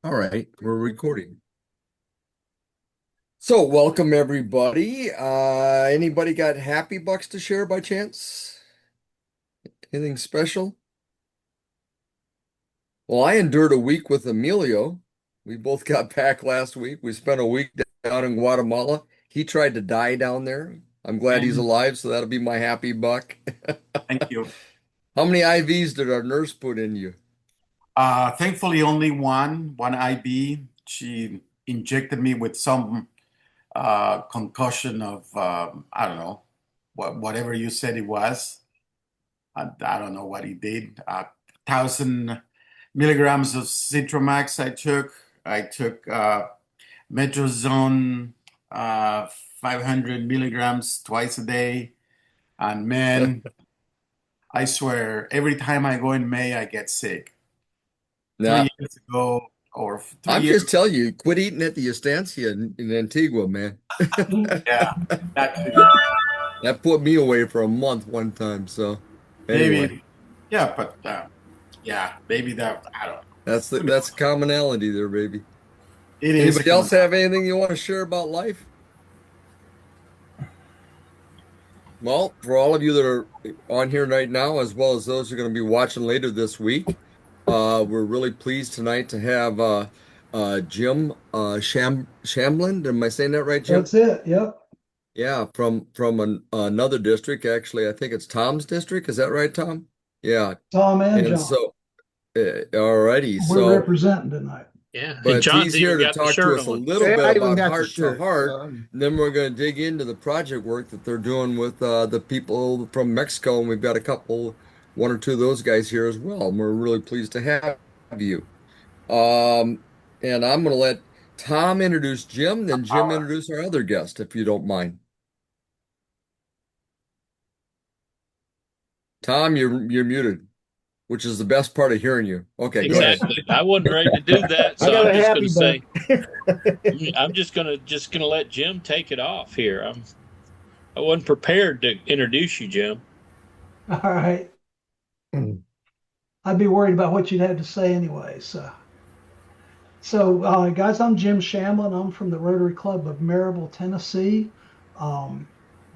All right, we're recording. So, welcome everybody. Anybody got happy bucks to share by chance? Anything special? Well, I endured a week with Emilio. We both got back last week. We spent a week down in Guatemala. He tried to die down there. I'm glad he's And alive, so that'll be my happy buck. thank you. How many IVs did our nurse put in you? Thankfully, only one IB. She injected me with some concussion of I don't know whatever you said it was. I don't know what he did. 1,000 milligrams of Citromax I took Metrozone 500 milligrams twice a day. And man, I swear, every time I go in May, I get sick. three Nah, years ago or three I'm years. just telling you, quit eating at the Estancia in Antigua, man. Yeah, that too. That put me away for a month one time. So anyway, Maybe. Yeah, but yeah, maybe that. I don't know. Who that's knows? commonality there, baby. It is Anybody else coming have out. anything you want to share about life? Well, for all of you that are on here right now, as well as those who are going to be watching later this week, we're really pleased tonight to have Jim Shamlin. Am I saying that right, Jim? That's it. Yep. Yeah, from another district. Actually, I think it's Tom's district. Is that right, Tom? Yeah. Tom and And John. so, alrighty. We're So. representing tonight. Yeah, and But John's he's here even to got the talk to shirt us a on. little Yeah, bit I even about got the heart to shirt. heart. And then we're going to dig into the project work that they're doing with the people from Mexico. And we've got one or two of those guys here as well. And we're really pleased to have you. Um, and I'm going to let Tom introduce Jim, then All Jim right. introduce our other guest, if you don't mind. Tom, you're muted, which is the best part of hearing you. Okay, go ahead. Exactly. I wasn't ready to do that, I so got I'm a just going happy to buck. say I'm just gonna let Jim take it off here. I wasn't prepared to introduce you, Jim. All right. I'd be worried about what you'd have to say anyway. So, guys, I'm Jim Shamlin. I'm from the Rotary Club of Maryville, Tennessee, um,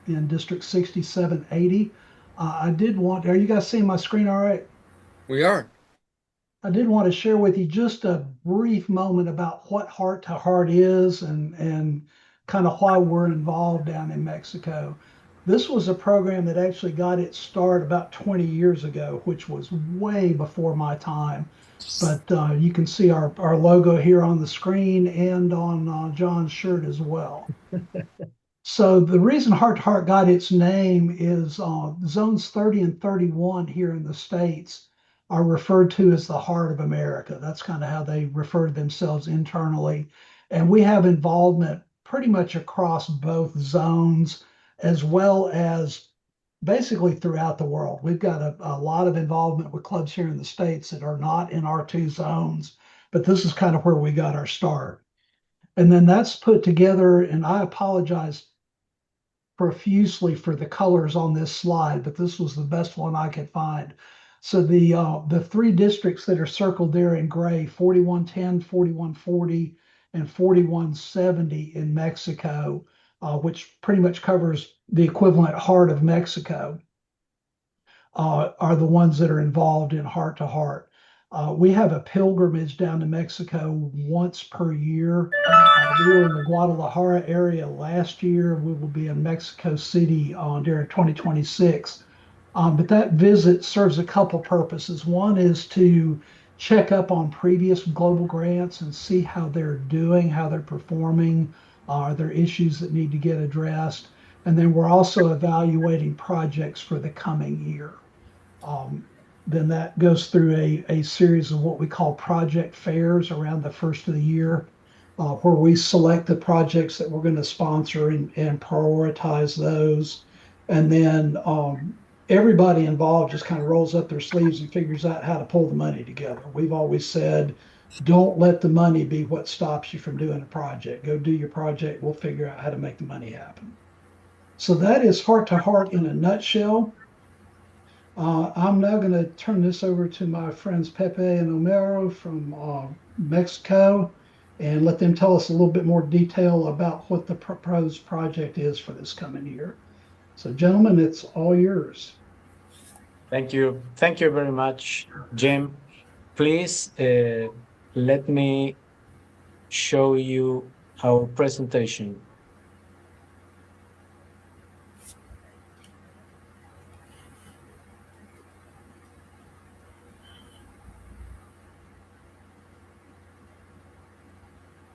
in District 6780. Are you guys seeing my screen all right? We are. I did want to share with you just a brief moment about what Heart to Heart is and kind of why we're involved down in Mexico. This was a program that actually got its start about 20 years ago, which was way before my time. But you can see our logo here on the screen and on John's shirt as well. So the reason Heart to Heart got its name is zones 30 and 31 here in the States are referred to as the heart of America. That's kind of how they refer to themselves internally. And we have involvement pretty much across both zones as well as basically throughout the world. We've got a lot of involvement with clubs here in the States that are not in our two zones, but this is kind of where we got our start. And then that's put together, and I apologize profusely for the colors on this slide, but this was the best one I could find. So the three districts that are circled there in gray, 4110, 4140, and 4170 in Mexico, which pretty much covers the equivalent heart of Mexico, are the ones that are involved in Heart to Heart. We have a pilgrimage down to Mexico once per year. We were in the Guadalajara area last year. We will be in Mexico City during 2026. But that visit serves a couple purposes. One is to check up on previous global grants and see how they're doing, how they're performing. Are there issues that need to get addressed? And then we're also evaluating projects for the coming year. Um, then that goes through a series of what we call project fairs around the first of the year, where we select the projects that we're going to sponsor and prioritize those. And then everybody involved just kind of rolls up their sleeves and figures out how to pull the money together. We've always said, don't let the money be what stops you from doing a project. Go do your project. We'll figure out how to make the money happen. So that is Heart to Heart in a nutshell. I'm now going to turn this over to my friends Pepe and Omero from Mexico and let them tell us a little bit more detail about what the proposed project is for this coming year. So, gentlemen, it's all yours. Thank you. Thank you very much, Jim. Please let me show you our presentation.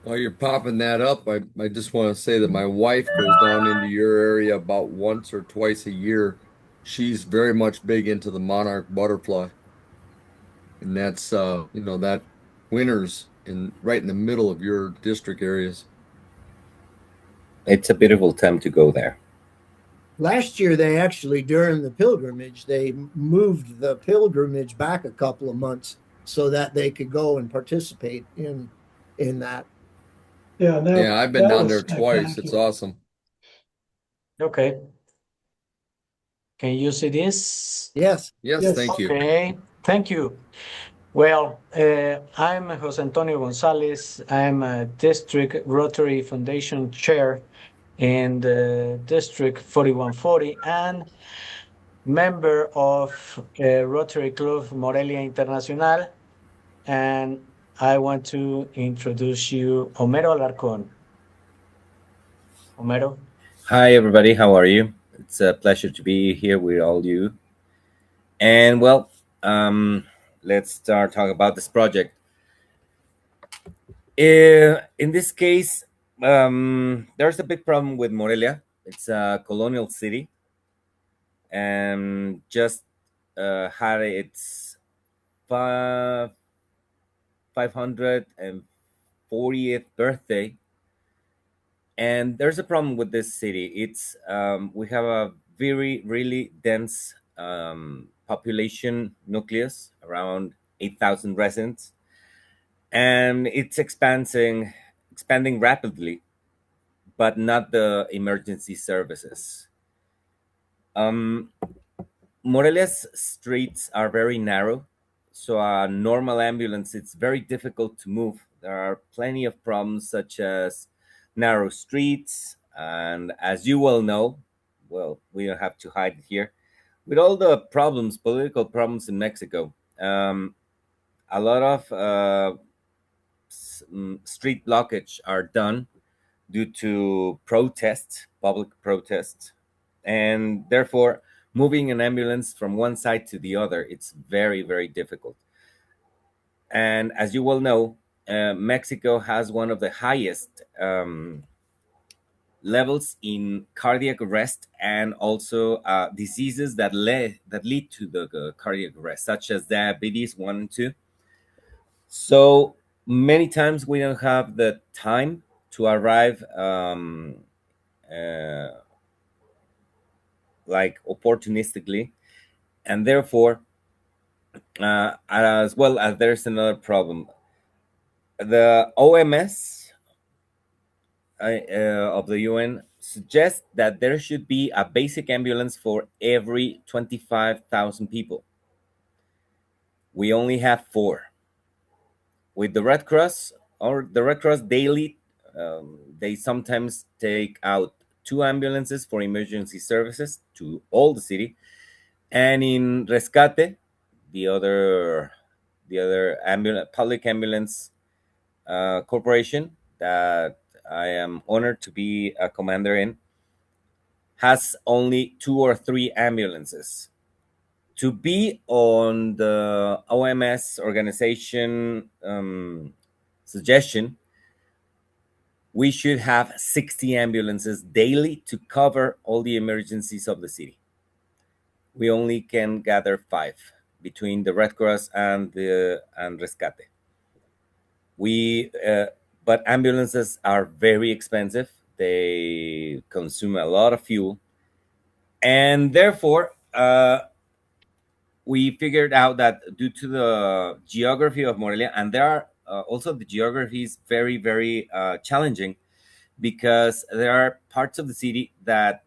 While you're popping that up, I just want to say that my wife goes down into your area about once or twice a year. She's very much big into the monarch butterfly, and that's that winters in right in the middle of your district areas. It's a beautiful time to go there. Last year, they actually, during the pilgrimage, they moved the pilgrimage back a couple of months so that they could go and participate in that. Yeah, Yeah, I've been that down was there twice. It's spectacular. awesome. Okay. Can you see this? Yes. Yes, Yes. thank you. Okay. Thank you. Well, I'm Jose Antonio Gonzalez. I'm a District Rotary Foundation Chair in the District 4140 and member of Rotary Club Morelia Internacional. And I want to introduce you Homero Alarcón. Homero. Hi, everybody. How are you? It's a pleasure to be here with all you. And well, let's start talking about this project. In this case, there's a big problem with Morelia. It's a colonial city and just had its 540th birthday. And there's a problem with this city. It's we have a very really dense population nucleus, around 8,000 residents, and it's expanding rapidly, but not the emergency services. Um, Morelia's streets are very narrow, so a normal ambulance it's very difficult to move. There are plenty of problems such as narrow streets, and as you well know, well, we don't have to hide it here. With all the problems, political problems in Mexico, a lot of street blockage are done due to protests, public protests, and therefore moving an ambulance from one side to the other it's very very difficult. And as you well know, Mexico has one of the highest levels in cardiac arrest and also diseases that lead to the cardiac arrest, such as diabetes 1 and 2. So many times we don't have the time to arrive uh, like opportunistically, and therefore as well as there's another problem. The OMS of the UN suggests that there should be a basic ambulance for every 25,000 people. We only have 4. With the Red Cross, or the Red Cross daily, they sometimes take out 2 ambulances for emergency services to all the city. And in Rescate, the other public ambulance corporation that I am honored to be a commander in, has only 2 or 3 ambulances. To be on the OMS organization suggestion, we should have 60 ambulances daily to cover all the emergencies of the city. We only can gather 5 between the Red Cross and Rescate. But ambulances are very expensive. They consume a lot of fuel, and therefore we figured out that due to the geography of Morelia, and there are also the geography is very very challenging, because there are parts of the city that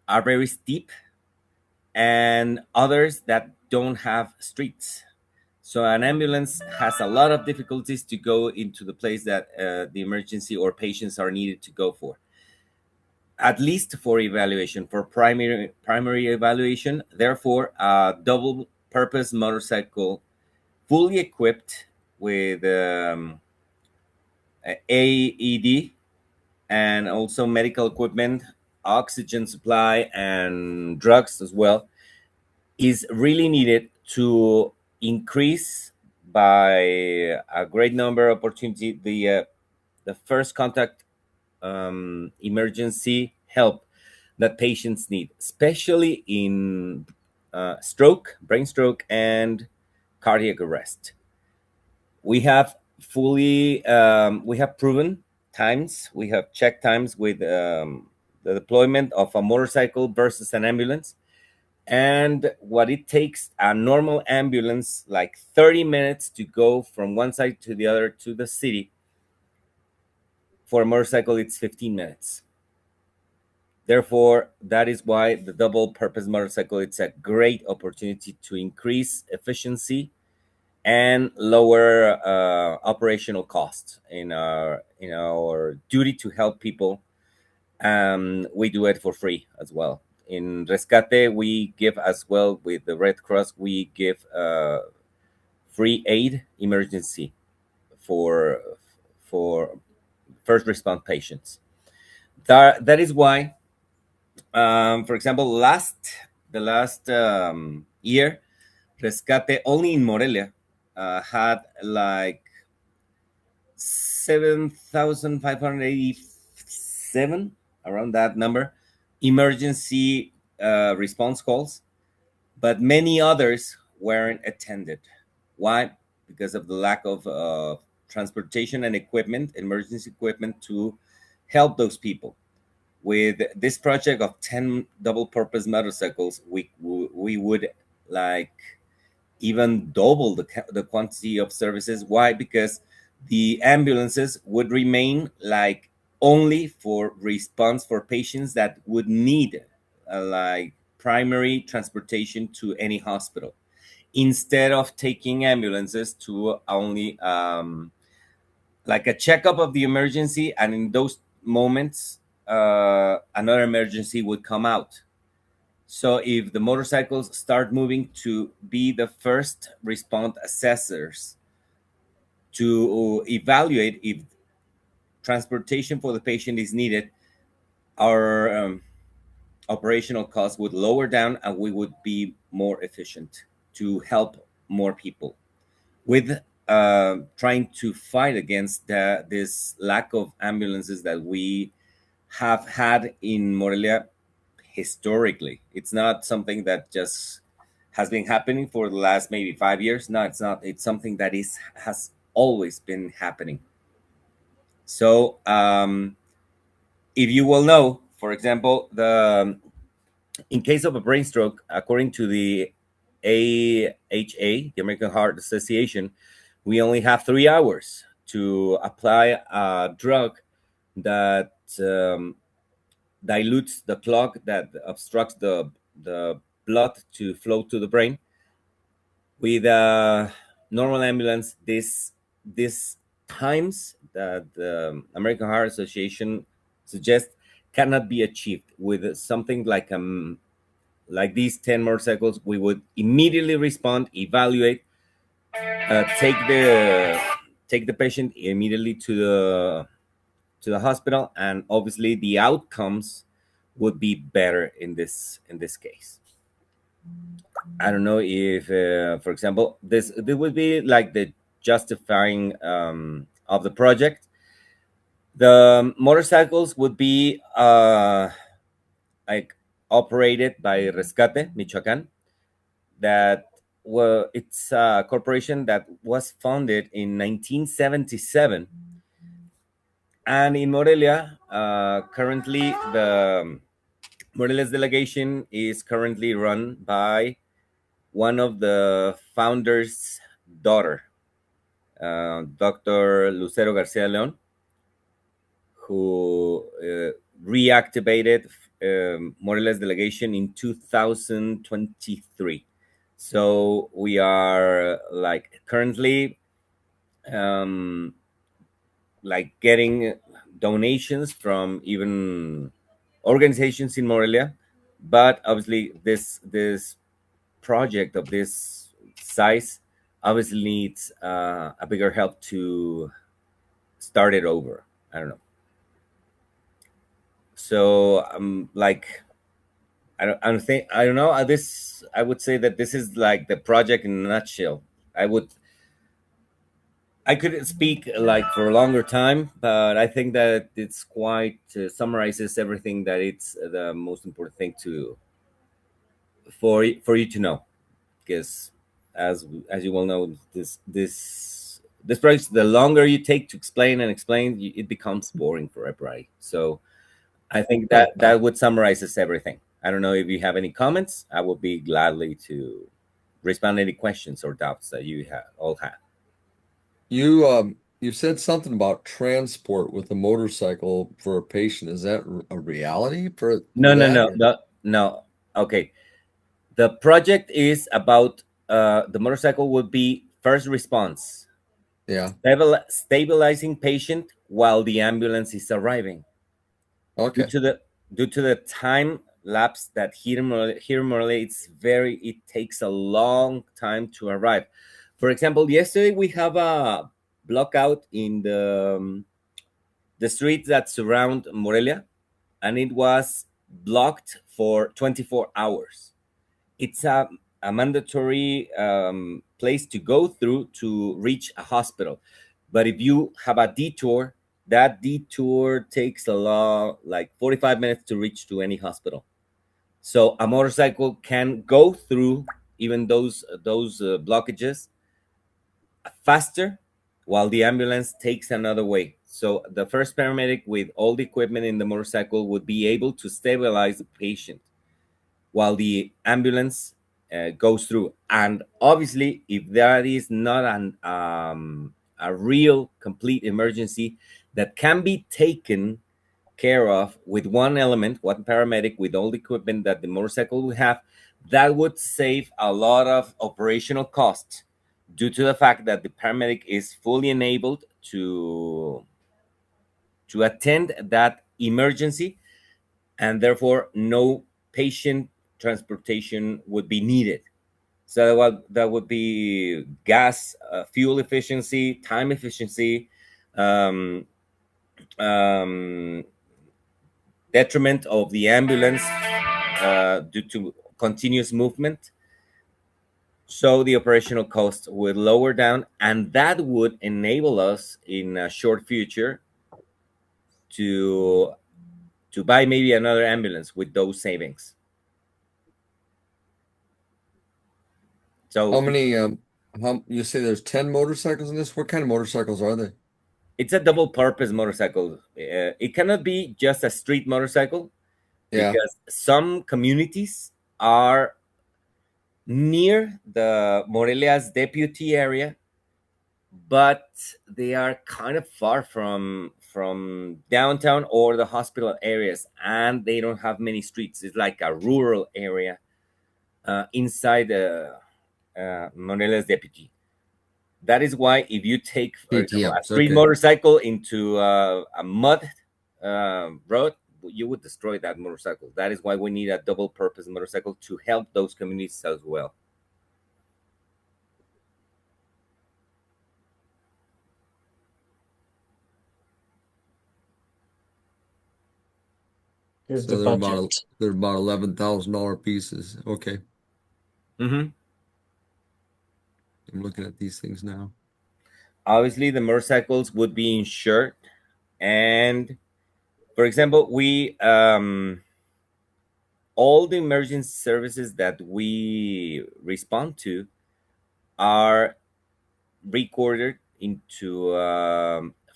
are very steep and others that don't have streets. So an ambulance has a lot of difficulties to go into the place that the emergency or patients are needed to go for. At least for evaluation, for primary evaluation. Therefore, a double purpose motorcycle, fully equipped with AED and also medical equipment, oxygen supply, and drugs as well, is really needed to increase by a great number of opportunity the first contact emergency help that patients need, especially in stroke, brain stroke, and cardiac arrest. We have we have proven times, we have checked times with the deployment of a motorcycle versus an ambulance, and what it takes a normal ambulance like 30 minutes to go from one side to the other to the city. For a motorcycle, it's 15 minutes. Therefore, that is why the double purpose motorcycle, it's a great opportunity to increase efficiency and lower operational costs in our duty to help people. We do it for free as well. In Rescate, we give as well with the Red Cross. We give free aid emergency for for first response patients. That is why, for example, the last year, Rescate only in Morelia had like 7,587, around that number, emergency response calls, but many others weren't attended. Why? Because of the lack of transportation and equipment, emergency equipment to help those people. With this project of 10 double purpose motorcycles, we would like even double the quantity of services. Why? Because the ambulances would remain like only for response for patients that would need like primary transportation to any hospital, instead of taking ambulances to only like a checkup of the emergency, and in those moments another emergency would come out. So if the motorcycles start moving to be the first response assessors to evaluate if transportation for the patient is needed, our operational costs would lower down and we would be more efficient to help more people with trying to fight against this lack of ambulances that we have had in Morelia historically. It's not something that just has been happening for the last maybe 5 years. No, it's not. It's something that has always been happening. So if you will know, for example, the in case of a brain stroke, according to the AHA, the American Heart Association, we only have 3 hours to apply a drug that dilutes the clot that obstructs the blood to flow to the brain. With a normal ambulance, this times that the American Heart Association suggests cannot be achieved with something like these 10 motorcycles. We would immediately respond, evaluate, take the patient immediately to the hospital, and obviously the outcomes would be better in this case. I don't know if, for example, this would be like the justifying of the project. The motorcycles would be like operated by Rescate Michoacán. That it's a corporation that was founded in 1977, and in Morelia, currently the Morelia's delegation is currently run by one of the founders' daughter, Dr. Lucero Garcia Leon, who reactivated Morelia's delegation in 2023. So we are like currently um, like getting donations from even organizations in Morelia, but obviously this project of this size obviously needs a bigger help to start it over. I don't know. So like I don't know. This I would say that this is like the project in a nutshell. I could speak like for a longer time, but I think that it's quite summarizes everything that it's the most important thing to for you to know. Because as you well know, this project, the longer you take to explain and explain, it becomes boring for everybody. So I think that that would summarizes everything. I don't know if you have any comments. I would be gladly to respond to any questions or doubts that you all have. You said something about transport with a motorcycle for a patient. Is that a reality for No, no, that? no, Or? no, no. Okay. The project is about the motorcycle would be first response, Yeah. stabilizing patient while the ambulance is arriving. Due Okay. to the time lapse that here in Morelia, it takes a long time to arrive. For example, yesterday we have a block out in the streets that surround Morelia, and it was blocked for 24 hours. It's a mandatory place to go through to reach a hospital. But if you have a detour, that detour takes a lot, like 45 minutes to reach to any hospital. So a motorcycle can go through even those blockages faster, while the ambulance takes another way. So the first paramedic with all the equipment in the motorcycle would be able to stabilize the patient while the ambulance goes through. And obviously, if that is not a real complete emergency that can be taken care of with one element, one paramedic with all the equipment that the motorcycle would have, that would save a lot of operational costs due to the fact that the paramedic is fully enabled to attend that emergency, and therefore no patient transportation would be needed. So that would be gas, fuel efficiency, time efficiency, um, um, detriment of the ambulance due to continuous movement. So the operational cost would lower down, and that would enable us in a short future to buy maybe another ambulance with those savings. How So many how you say there's 10 motorcycles in this? What kind of motorcycles are they? it's a double purpose motorcycle. It cannot be just a street motorcycle Yeah. because some communities are near the Morelia's deputy area, but they are kind of far from downtown or the hospital areas, and they don't have many streets. It's like a rural area inside Morelia's deputy. That is why if you take, for example, a PTMs. street Okay. motorcycle into a mud road, you would destroy that motorcycle. That is why we need a double purpose motorcycle to help those communities as well. Here's the So budget. they're about $11,000 pieces. Okay. Hmm. I'm looking at these things now. Obviously, the motorcycles would be insured, and for example, we all the emergency services that we respond to are recorded into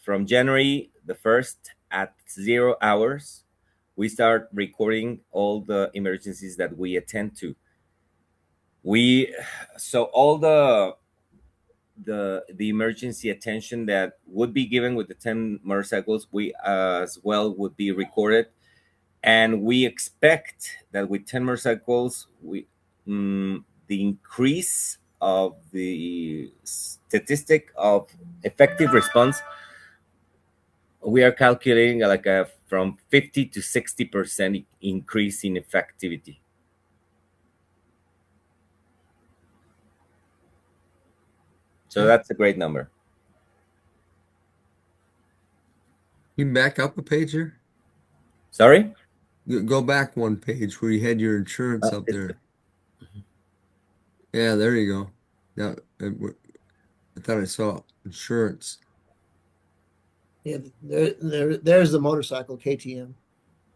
from January the 1st at 0 hours. We start recording all the emergencies that we attend to. We so all the emergency attention that would be given with the 10 motorcycles, we as well would be recorded And we expect that with 10 motorcycles, the increase of the statistic of effective response, we are calculating like a from 50 to 60% increase in effectivity. So that's a great number. You can back up a page here? Sorry? Go back one page where you had your insurance up there. Yeah, there you go. Yeah, I thought I saw insurance. Yeah, there's the motorcycle KTM.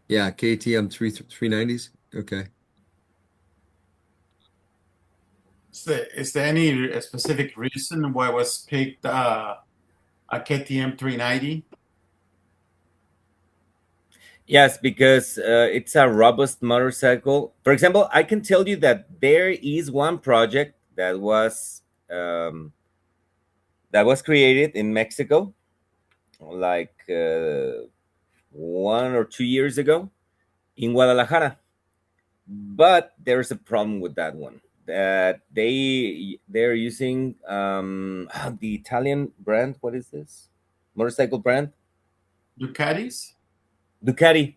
Yeah, KTM 390s. Okay. Is there any specific reason why was picked a KTM 390? Yes, because it's a robust motorcycle. For example, I can tell you that there is one project um, that was created in Mexico, like 1 or 2 years ago in Guadalajara. But there's a problem with that one. That they're using the Italian brand. What is this motorcycle brand? Ducatis? Ducati.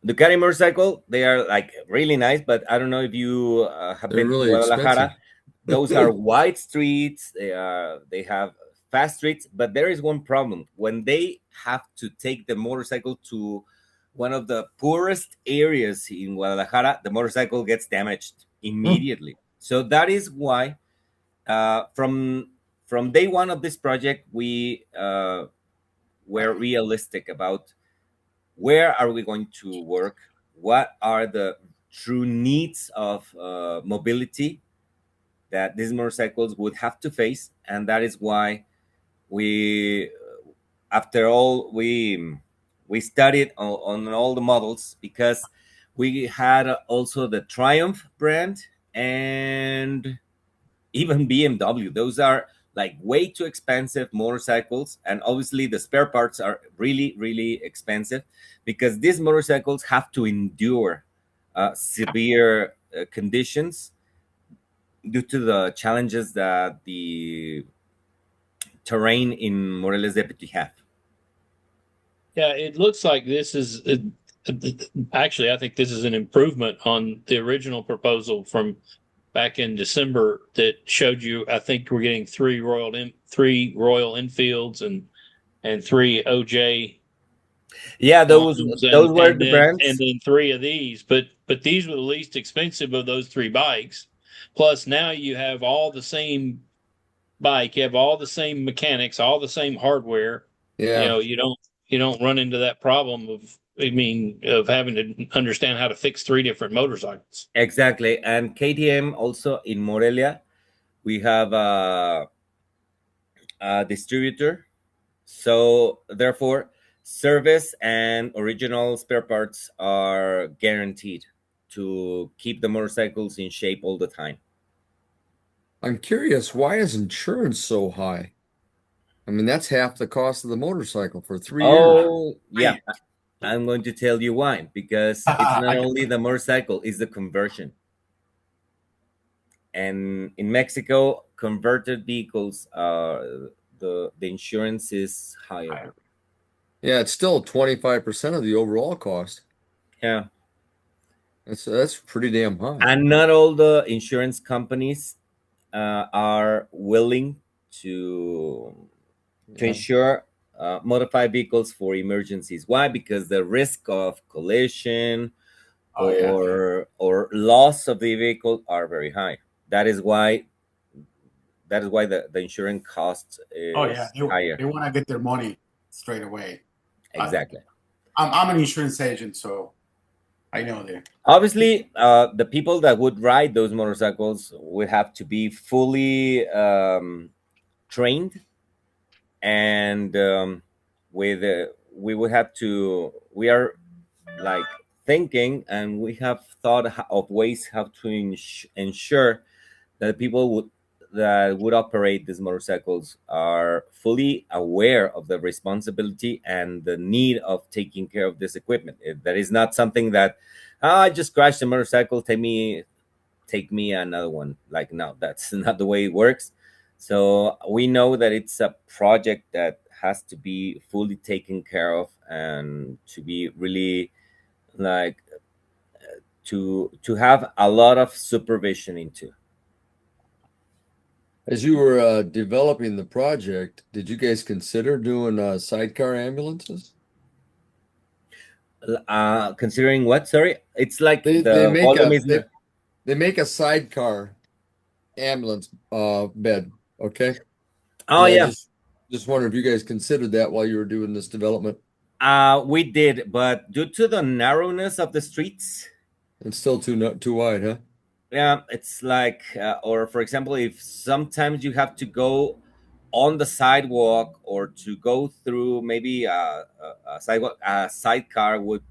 Ducati motorcycle, they are like really nice, but I don't know if you have They're been to really expensive. Guadalajara. Those are wide streets. They have fast streets, but there is one problem. When they have to take the motorcycle to one of the poorest areas in Guadalajara, the motorcycle gets damaged immediately. So that is why from day one of this project, we were realistic about where are we going to work, what are the true needs of mobility that these motorcycles would have to face, and that is why we after all we studied on all the models, because we had also the Triumph brand and even BMW. Those are like way too expensive motorcycles, and obviously the spare parts are really, really expensive because these motorcycles have to endure severe conditions due to the challenges that the terrain in Morelia Deputy have. Yeah, it looks like this is actually, I think this is an improvement on the original proposal from back in December that showed you. I think we're getting three Royal Enfields and three OJ Yeah, those Quantums those were and the then brands. three of these. But these were the least expensive of those three bikes. Plus now you have all the same bike, you have all the same mechanics, all the same hardware. Yeah. You don't run into that problem of having to understand how to fix three different motorcycles. Exactly. And KTM also in Morelia, we have a distributor. So therefore, service and original spare parts are guaranteed to keep the motorcycles in shape all the time. I'm curious, why is insurance so high? I mean, that's half the cost of the motorcycle for 3 years. Oh, yeah. I'm going to tell you why. Because it's not only the motorcycle, it's the conversion. And in Mexico, converted vehicles, the insurance is higher. Yeah, it's still 25% of the overall cost. Yeah. That's pretty damn high. And not all the insurance companies are willing to insure modified vehicles for emergencies. Why? Because the risk of collision or loss of the vehicle are very high. That is why the insurance cost is higher. They want to get their money straight away. Exactly. I'm an insurance agent, so I know that. Obviously, the people that would ride those motorcycles would have to be fully trained, and with we would have to. We are like thinking, and we have thought of ways how to ensure that people would that would operate these motorcycles are fully aware of the responsibility and the need of taking care of this equipment. That is not something that, "Ah, I just crashed a motorcycle, take me another one." Like, no, that's not the way it works. So we know that it's a project that has to be fully taken care of and to be really like to have a lot of supervision into. As you were developing the project, did you guys consider doing sidecar ambulances? Considering what? Sorry, it's like They the make volume a is not. they make a sidecar ambulance bed, okay? Oh And I yeah, just wonder if you guys considered that while you were doing this development. we did, but due to the narrowness of the streets, It's still too wide, huh? yeah, it's like, or for example, if sometimes you have to go on the sidewalk or to go through maybe a sidewalk, a sidecar would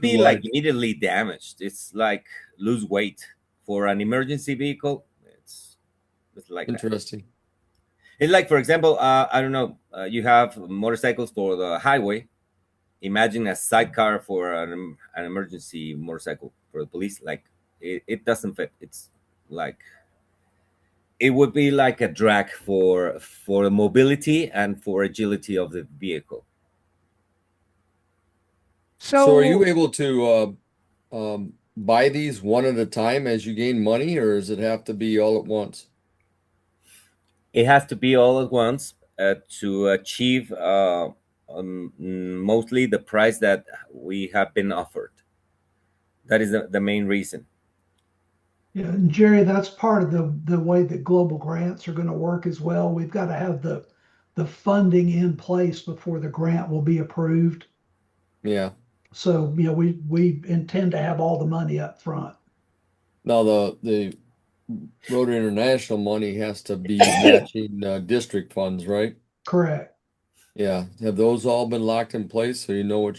Too be like wide. immediately damaged. It's like lose weight for an emergency vehicle. It's like that. Interesting. It's like, for example, I don't know, you have motorcycles for the highway. Imagine a sidecar for an emergency motorcycle for the police. Like, it doesn't fit. It's like it would be like a drag for mobility and for agility of the vehicle. So are you So able to buy these one at a time as you gain money, or does it have to be all at once? It has to be all at once to achieve mostly the price that we have been offered. That is the main reason. yeah, and Jerry, that's part of the way that global grants are going to work as well. We've got to have the funding in place before the grant will be approved. Yeah. So, we intend to have all the money up front. Now the Road International money has to be matching district funds, right? Correct. Yeah. Have those all been locked in place so you know what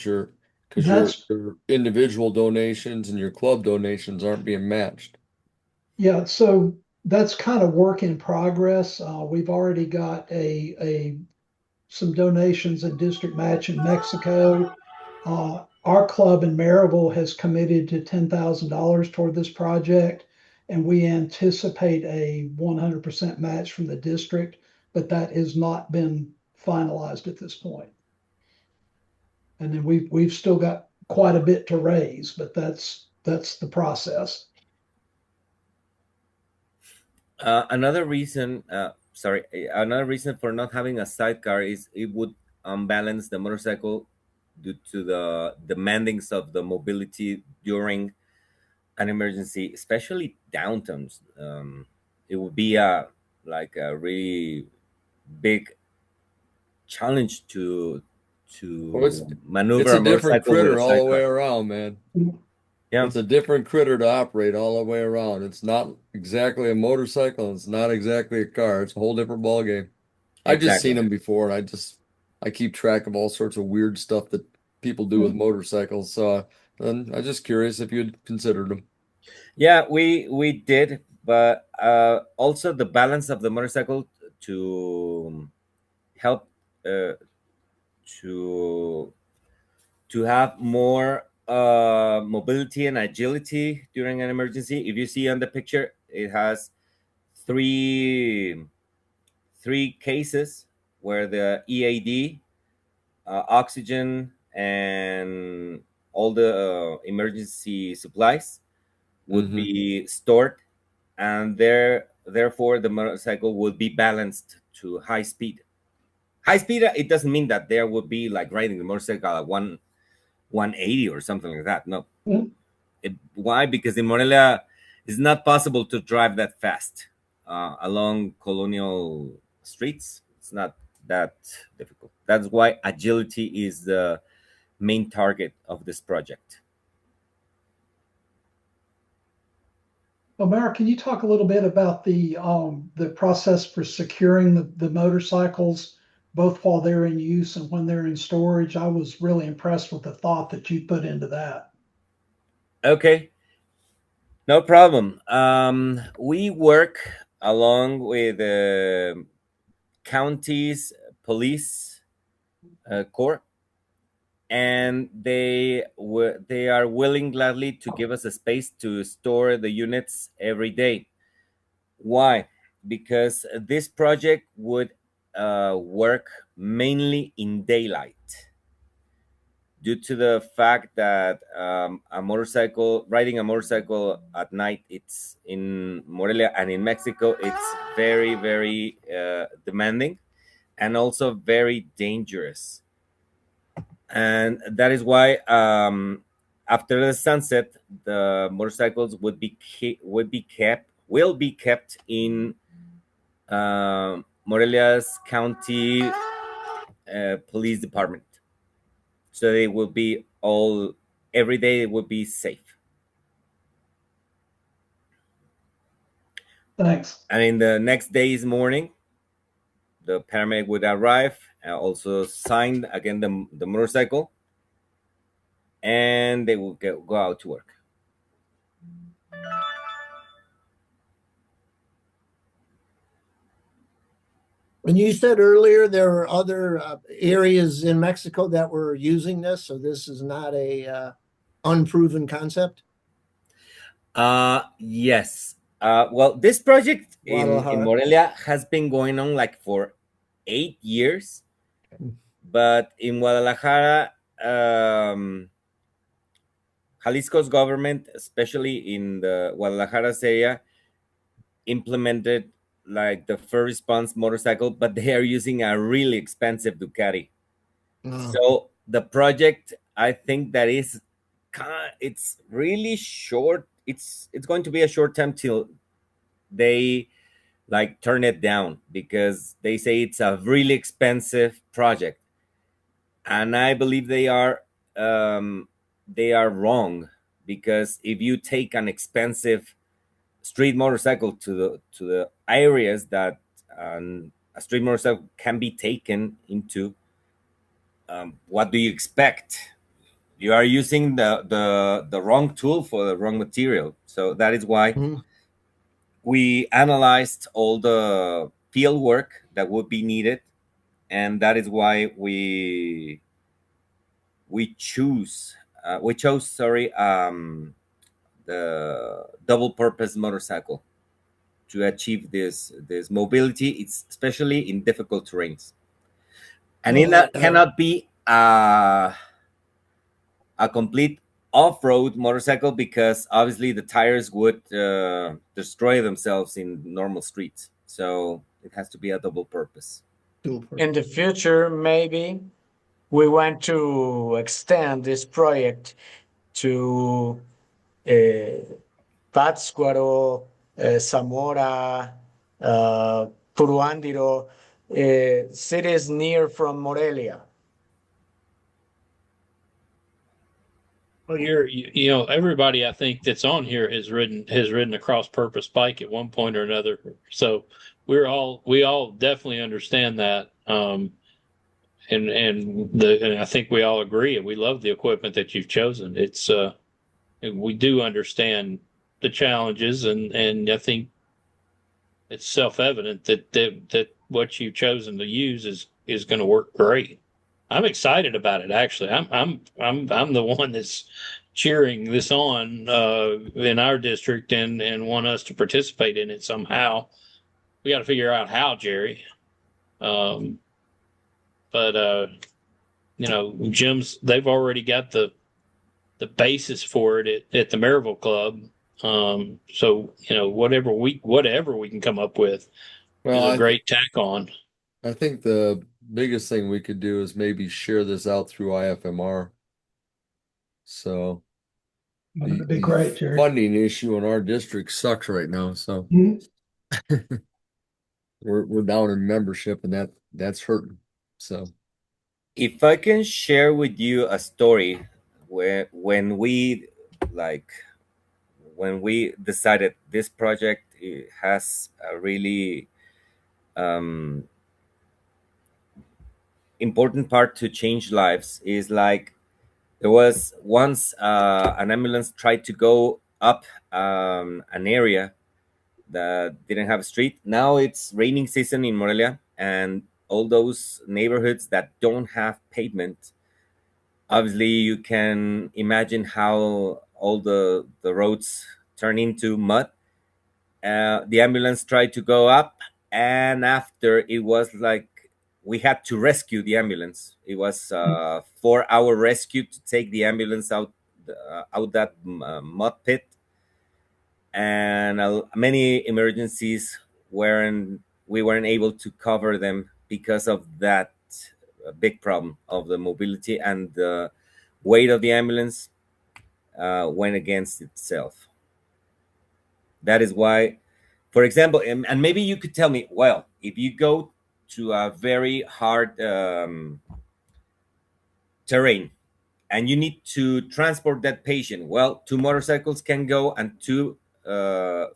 because That's your individual donations and your club donations aren't being matched. Yeah, so that's kind of work in progress. We've already got a some donations and district match in Mexico. Our club in Maryville has committed to $10,000 toward this project, and we anticipate a 100% match from the district, but that has not been finalized at this point. And then we've still got quite a bit to raise, but that's the process. Another reason for not having a sidecar is it would unbalance the motorcycle due to the demandings of the mobility during an emergency, especially downtowns. It would be a really big challenge Well, to it's maneuver a a different motorcycle with a critter all the way sidecar. around, man. Yeah, It's a different critter to operate all the way around. It's not exactly a motorcycle. It's not exactly a car. It's a whole different ball game. I've just seen exactly. them before, and I keep track of all sorts of weird stuff that people do with motorcycles. So, and I'm just curious if you'd considered them. Yeah, we did, but also the balance of the motorcycle to help uh, to to have more mobility and agility during an emergency. If you see on the picture, it has three three cases where the EAD, oxygen, and all the emergency supplies would Hmm. be stored, and therefore the motorcycle would be balanced to high speed. High speed, it doesn't mean that there would be like riding the motorcycle at 180 or something like that. No. Why? Because in Morelia, it's not possible to drive that fast along colonial streets. It's not that difficult. That's why agility is the main target of this project. Omar, can you talk a little bit about the process for securing the motorcycles, both while they're in use and when they're in storage? I was really impressed with the thought that you put into that. Okay. No problem. We work along with counties police corps, and they are willing gladly to give us a space to store the units every day. Why? Because this project would work mainly in daylight, due to the fact that riding a motorcycle at night, it's in Morelia and in Mexico, it's very, very demanding and also very dangerous. And that is why, after the sunset, the motorcycles will be kept in Morelia's county police department, so they will be all every day. It will be safe. Thanks. And in the next day's morning, the paramedic would arrive, also sign again the motorcycle, and they will go out to work. And you said earlier there were other areas in Mexico that were using this, so this is not a unproven concept. Yes. Well, this project in Guadalajara. Morelia has been going on like for 8 years, but in Guadalajara, Jalisco's government, especially in the Guadalajara area, implemented like the first response motorcycle, but they are using a really expensive Ducati. So the project, I think that it's really short. It's going to be a short time till they like turn it down, because they say it's a really expensive project, and I believe they are wrong, because if you take an expensive street motorcycle to the areas that a street motorcycle can be taken into, what do you expect? You are using the wrong tool for the wrong material. So that is why we analyzed all the field work that would be needed, and that is why we chose, sorry, the double purpose motorcycle to achieve this mobility. It's especially in difficult terrains, and Well, it cannot be a complete off-road motorcycle, because obviously the tires would destroy themselves in normal streets. So it has to be a double purpose. In the future, maybe we want to extend this project to Pátzcuaro, Zamora, Puruándiro, cities near from Morelia. Well, you know, everybody I think that's on here has ridden a cross purpose bike at one point or another. So we all definitely understand that. And I think we all agree, and we love the equipment that you've chosen. It's we do understand the challenges, and I think it's self evident that what you've chosen to use is going to work great. I'm excited about it. Actually, I'm the one that's cheering this on in our district and want us to participate in it somehow. We got to figure out how, Jerry. Um, but you know, they've already got the basis for it at the Maryville Club. So you know, whatever we can come up with is Well, a great tack on. I think the biggest thing we could do is maybe share this out through IFMR. So That'd be the great, Jerry. funding issue in our district sucks right now. So we're down in membership, and that's hurting. So If I can share with you a story where like when we decided this project, it has a really important part to change lives, is like there was once an ambulance tried to go up an area that didn't have a street. Now it's raining season in Morelia, and all those neighborhoods that don't have pavement, obviously you can imagine how all the roads turn into mud. The ambulance tried to go up, and after it was like we had to rescue the ambulance. It was a 4-hour rescue to take the ambulance out that mud pit, and many emergencies we weren't able to cover them because of that big problem of the mobility, and the weight of the ambulance went against itself. That is why, for example, and maybe you could tell me, well, if you go to a very hard terrain and you need to transport that patient, well, 2 motorcycles can go, and 2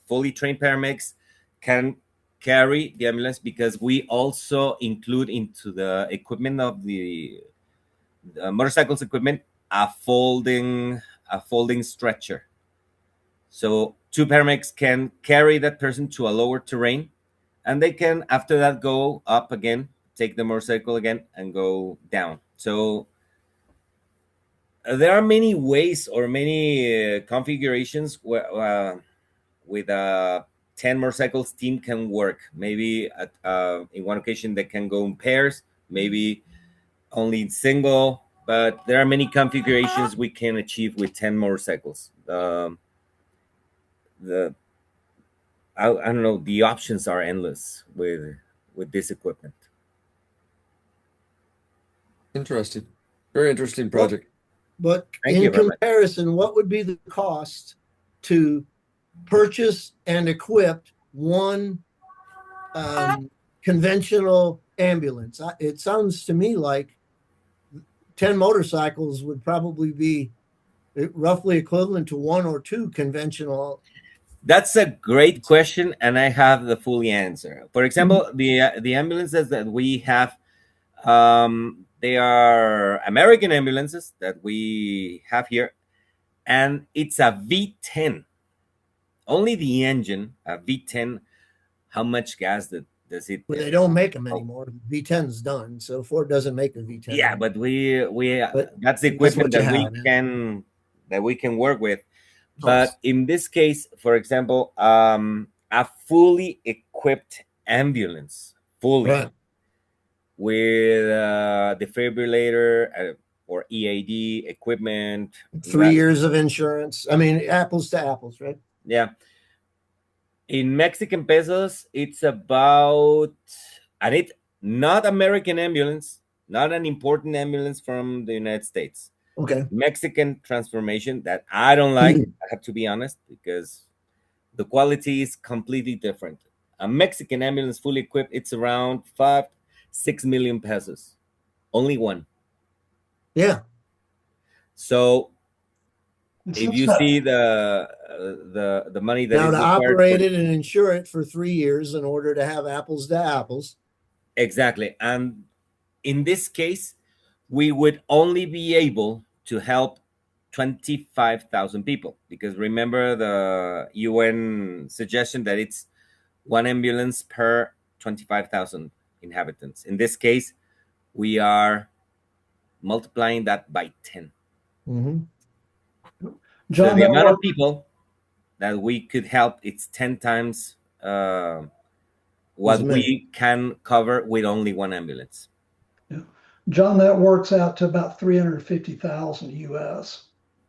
fully trained paramedics can carry the ambulance, because we also include into the equipment of the motorcycles equipment a folding stretcher. So 2 paramedics can carry that person to a lower terrain, and they can after that go up again, take the motorcycle again, and go down. So there are many ways or many configurations where with a 10 motorcycles team can work. Maybe in one occasion they can go in pairs, maybe only in single, but there are many configurations we can achieve with 10 motorcycles. I don't know, the options are endless with this equipment. Interesting. Very interesting project. But Thank in you very much. comparison, what would be the cost to purchase and equip one conventional ambulance? It sounds to me like 10 motorcycles would probably be roughly equivalent to 1 or 2 conventional. That's a great question, and I have the full answer. For example, the ambulances that we have, they are American ambulances that we have here, and it's a V10. Only the engine, a V10. How much gas does it? Well, they don't make them anymore. V10's done, so Ford doesn't make the V10. Yeah, but But that's the equipment that's that what we you can work with. Oh. But in this case, for example, a fully equipped ambulance, Right. with defibrillator or EAD equipment, 3 years of insurance. I mean, apples to apples, right? yeah. In Mexican pesos, it's about, and it's not American ambulance, not an important ambulance from the United States. Okay. Mexican transformation that I don't like, I have to be honest, because the quality is completely different. A Mexican ambulance fully equipped, it's around 5-6 million pesos. Only one. Yeah. So It's if not you so- see the money that Now is to required operate it and insure it for 3 years in order to have apples to apples. exactly. And in this case, we would only be able to help 25,000 people, because remember the UN suggestion that it's one ambulance per 25,000 inhabitants. In this case, we are multiplying that by 10. Mm-hmm. So John, the that amount of work, people that we could help, it's 10 times what we can cover with only one ambulance. John, that works out to about 350,000 US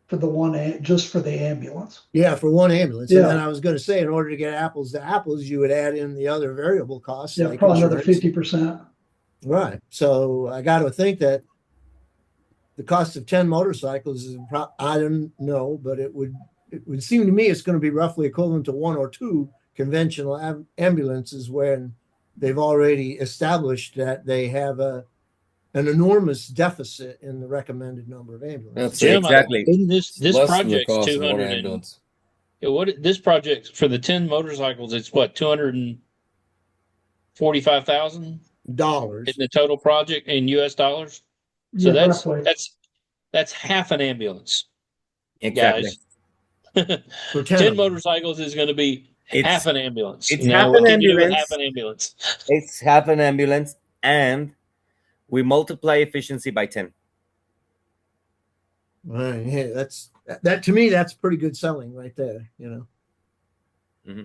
for the just for the ambulance. Yeah, for one ambulance. And then Yeah. I was going to say, in order to get apples to apples, you would add in the other variable costs, Yeah, like probably another insurance. 50%. Right. So I got to think that the cost of 10 motorcycles is, I don't know, but it would seem to me it's going to be roughly equivalent to 1 or 2 conventional ambulances when they've already established that they have an enormous deficit in the recommended number of ambulances. That's Jim, exactly. this less than the project's cost of one 200 and ambulance. this project for the 10 motorcycles, it's what, 245,000 in Dollars. the total project in US dollars? So Yeah, roughly. that's half an ambulance. Exactly. Guys. For 10 10 of them. motorcycles is going to be half It's an ambulance. it's You know, half what an can you do with half ambulance. an ambulance? It's half an ambulance, and we multiply efficiency by 10. Yeah, that to me, that's pretty good selling right there, you know. Mm-hmm.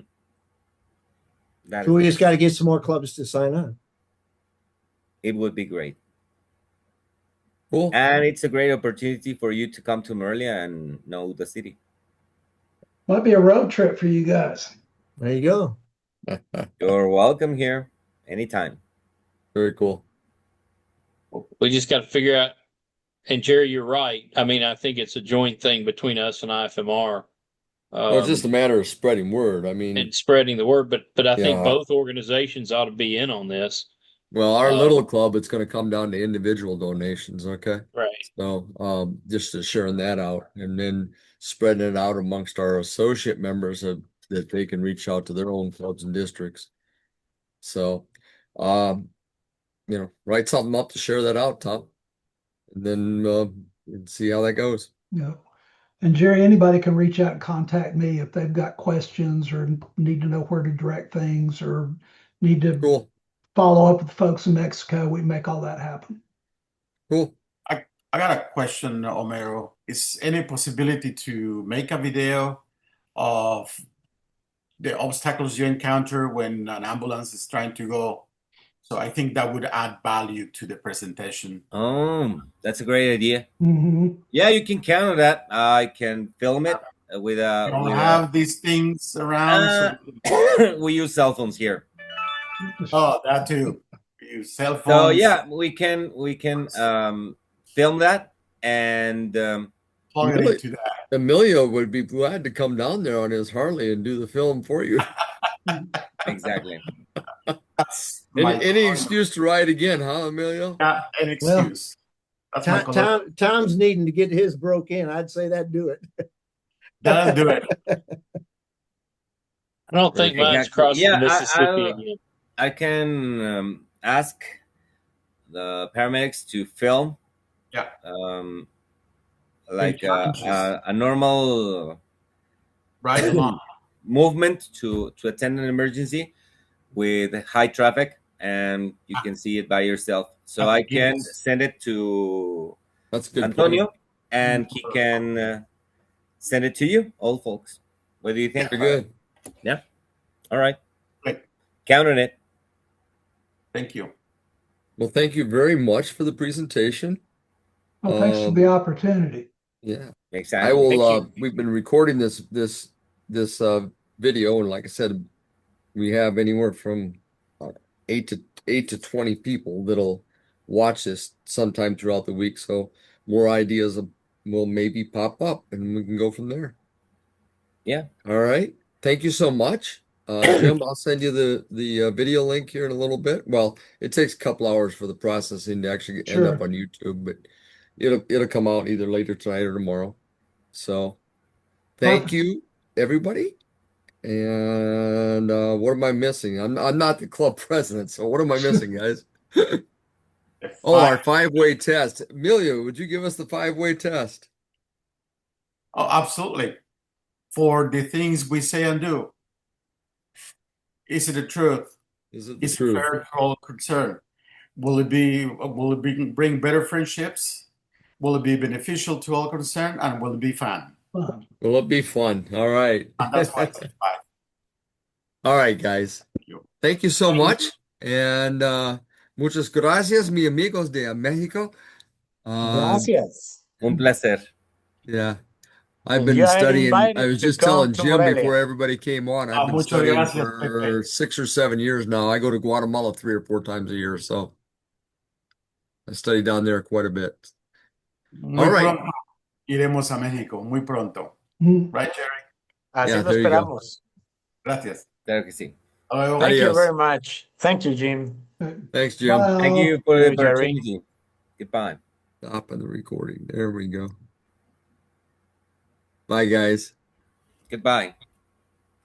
That So is we the just got to get some more clubs to sign on. It would be great. Cool. And it's a great opportunity for you to come to Morelia and know the city. Might be a road trip for you guys. There you go. You're welcome here anytime. Very cool. We just got to figure out. And Jerry, you're right. I mean, I think it's a joint thing between us and IFMR, Well, it's just a matter of spreading word. I mean, and spreading the word. But I think yeah. both organizations ought to be in on this. Well, our little club, it's going to come down to individual donations. Okay. Right. So, just to sharing that out and then spreading it out amongst our associate members that they can reach out to their own clubs and districts. So, write something up to share that out, Tom, and then see how that goes. Yeah. And Jerry, anybody can reach out and contact me if they've got questions or need to know where to direct things or need to Cool. follow up with the folks in Mexico. We can make all that happen. Cool. I got a question, Homero. Is any possibility to make a video of the obstacles you encounter when an ambulance is trying to go? So I think that would add value to the presentation. That's a great idea. Mm-hmm. Yeah, you can count on that. I can film it with You don't have these things around. we use cell phones here. Oh, that too. We use cell phones. So yeah, we can film that and Plug it into that. Emilio would be glad to come down there on his Harley and do the film for you. exactly. That's Any excuse to ride again, huh, Emilio? Not an excuse. Tom's needing to get his broke in. I'd say that do it. That'll do it. I don't think mine's crossing the Mississippi again. I can ask the paramedics to film. Yeah. Like a normal right along movement to attend an emergency with high traffic, and you can see it by yourself. So I can send it to Antonio, and he can send it to you, old folks. What do you think? Very good. Yeah. All right. Great. Count on it. Thank you. Well, thank you very much for the presentation. Well, thanks for the opportunity. Yeah. Exactly. I will. We've been recording this video, and like I said, we have anywhere from 8 to 20 people that'll watch this sometime throughout the week. So more ideas will maybe pop up, and we can go from there. Yeah. All right. Thank you so much, Jim. I'll send you the video link here in a little bit. Well, it takes a couple hours for the processing to actually end up on YouTube, but it'll come out either later tonight or tomorrow. So thank you, everybody. And what am I missing? I'm not the club president, so what am I missing, guys? Our 5-way test. Amelia, would you give us the 5-way test? Oh, absolutely. For the things we say and do. Is it the truth? Is it the Is truth? it fair to all concerned? Will it bring better friendships? Will it be beneficial to all concerned? And will it be fun? Will it be fun? All right. And that's why it's 5. All right, guys. Thank you so much. And muchas gracias, mi amigos de Mexico. Gracias. Un placer. Yeah. I've And been you are studying. invited I was to just come telling to Jim Morelia. before everybody came on. I've been muchas studying gracias, for Pepe. 6 or 7 years now. I go to Guatemala 3 or 4 times a year, so I study down there quite a bit. Muy pronto iremos a México, muy pronto. Right, Jerry? Así lo esperamos. Gracias. Claro que sí. Thank you very much. Thank you, Jim. Thanks, Jim. Thank you for the Jerry. opportunity. Goodbye. Stopping the recording. There we go. Bye, guys. Goodbye.